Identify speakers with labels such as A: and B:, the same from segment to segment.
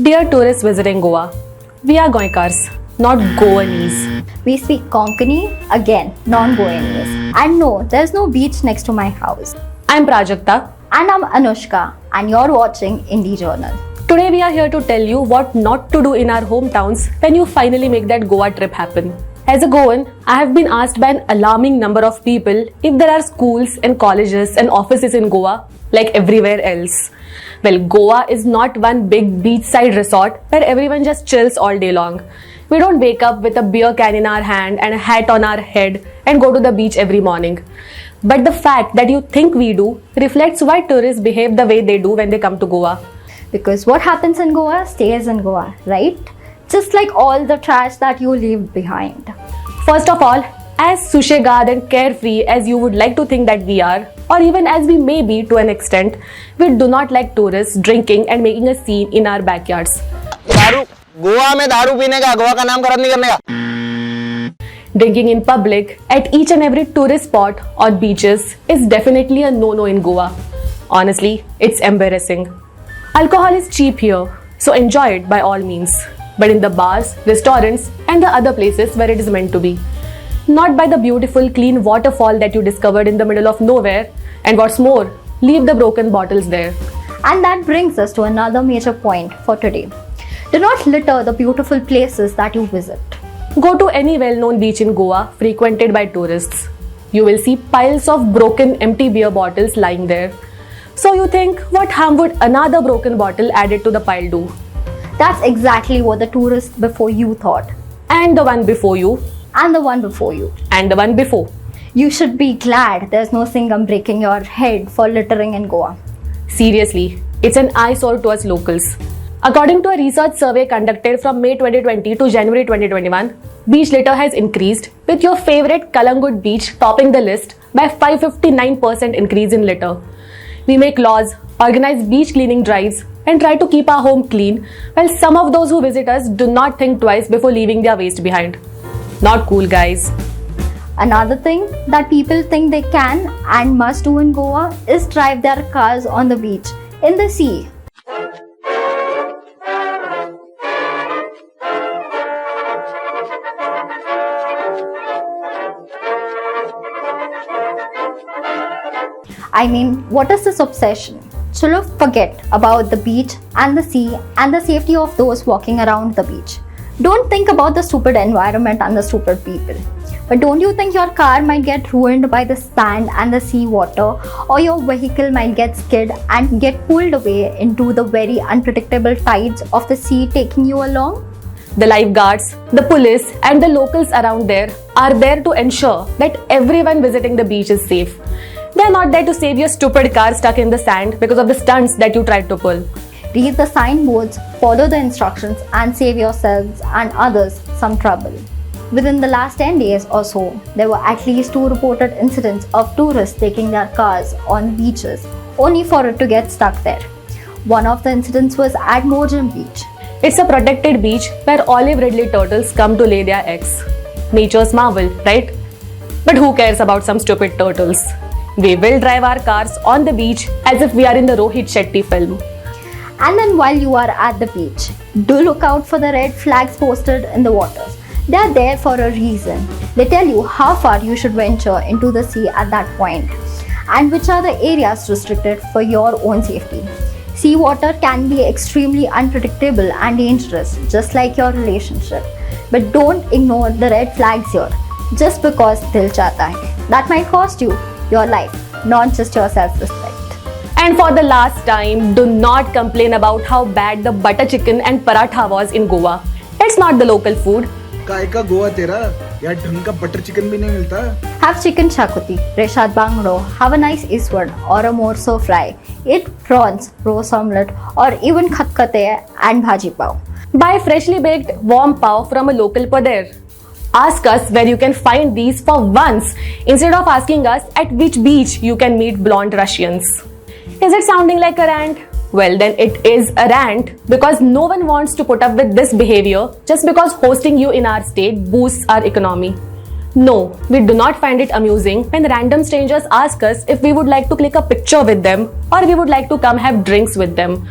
A: Dear tourists visiting Goa, we are Goinkars, not Goanese.
B: We speak Konkani, again, non-Goanese. And no, there's no beach next to my house.
A: I'm Prajakta.
B: And I'm Anushka, and you're watching Indie Journal.
A: Today we are here to tell you what not to do in our hometowns when you finally make that Goa trip happen. As a Goan, I have been asked by an alarming number of people if there are schools and colleges and offices in Goa like everywhere else. Well, Goa is not one big beachside resort where everyone just chills all day long. We don't wake up with a beer can in our hand and a hat on our head and go to the beach every morning. But the fact that you think we do reflects why tourists behave the way they do when they come to Goa.
B: Because what happens in Goa stays in Goa, right? Just like all the trash that you leave behind.
A: First of all, as sushegad and carefree as you would like to think that we are, or even as we may be to an extent, we do not like tourists drinking and making a scene in our backyards.
C: दारू गोवा में दारू पीने का गोवा का नाम खराब नहीं करने का.
A: Drinking in public at each and every tourist spot or beaches is definitely a no-no in Goa. Honestly, it's embarrassing. Alcohol is cheap here, so enjoy it by all means. But in the bars, restaurants, and the other places where it is meant to be. Not by the beautiful clean waterfall that you discovered in the middle of nowhere, and what's more, leave the broken bottles there.
B: And that brings us to another major point for today. Do not litter the beautiful places that you visit.
A: Go to any well-known beach in Goa frequented by tourists. You will see piles of broken empty beer bottles lying there. So you think, what harm would another broken bottle added to the pile do?
B: That's exactly what the tourists before you thought.
A: And the one before you.
B: And the one before you.
A: And the one before.
B: You should be glad there's no singam breaking your head for littering in Goa.
A: Seriously, it's an eyesore to us locals. According to a research survey conducted from May 2020 to January 2021, beach litter has increased, with your favorite Kalangut beach topping the list by 559% increase in litter. We make laws, organize beach cleaning drives, and try to keep our home clean, while some of those who visit us do not think twice before leaving their waste behind. Not cool, guys.
B: Another thing that people think they can and must do in Goa is drive their cars on the beach, in the sea. I mean, what is this obsession? Chalo, forget about the beach and the sea and the safety of those walking around the beach. Don't think about the stupid environment and the stupid people. But don't you think your car might get ruined by the sand and the sea water, or your vehicle might get skid and get pulled away into the very unpredictable tides of the sea taking you along?
A: The lifeguards, the police, and the locals around there are there to ensure that everyone visiting the beach is safe. They are not there to save your stupid car stuck in the sand because of the stunts that you tried to pull.
B: Read the signboards, follow the instructions, and save yourselves and others some trouble. Within the last 10 days or so, there were at least 2 reported incidents of tourists taking their cars on beaches, only for it to get stuck there. One of the incidents was at Morjam Beach.
A: It's a protected beach where olive ridley turtles come to lay their eggs. Nature's marvel, right? But who cares about some stupid turtles? We will drive our cars on the beach as if we are in the Rohit Shetty film.
B: And then while you are at the beach, do look out for the red flags posted in the waters. They are there for a reason. They tell you how far you should venture into the sea at that point and which are the areas restricted for your own safety. Seawater can be extremely unpredictable and dangerous, just like your relationship. But don't ignore the red flags here, just because dil chata hai. That might cost you your life, not just your self-respect.
A: And for the last time, do not complain about how bad the butter chicken and paratha was in Goa. It's not the local food.
D: काय का गोवा तेरा यार ढंग का butter chicken भी नहीं मिलता.
B: Have chicken chakuti, reshad bangro, have a nice eastward or a morso fry, eat prawns, roast omelette, or even khatkate and bhaji pav.
A: Buy freshly baked warm pav from a local pader. Ask us where you can find these for once instead of asking us at which beach you can meet blonde Russians. Is it sounding like a rant? Well, then it is a rant because no one wants to put up with this behavior just because hosting you in our state boosts our economy. No, we do not find it amusing when random strangers ask us if we would like to click a picture with them or we would like to come have drinks with them.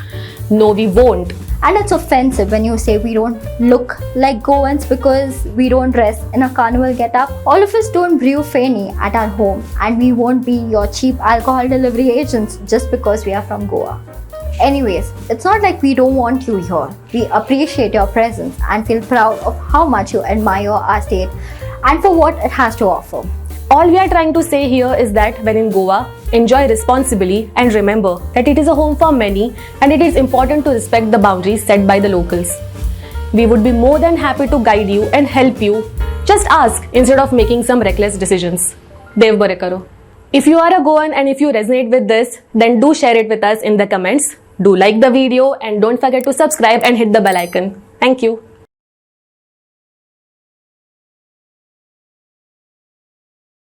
A: No, we won't.
B: And it's offensive when you say we don't look like Goans because we don't dress in a carnival getup. All of us don't brew Feni at our home, and we won't be your cheap alcohol delivery agents just because we are from Goa. Anyways, it's not like we don't want you here. We appreciate your presence and feel proud of how much you admire our state and for what it has to offer.
A: All we are trying to say here is that when in Goa, enjoy responsibly and remember that it is a home for many and it is important to respect the boundaries set by the locals. We would be more than happy to guide you and help you. Just ask instead of making some reckless decisions. Dev bare karo. If you are a Goan and if you resonate with this, then do share it with us in the comments. Do like the video and don't forget to subscribe and hit the bell icon. Thank you.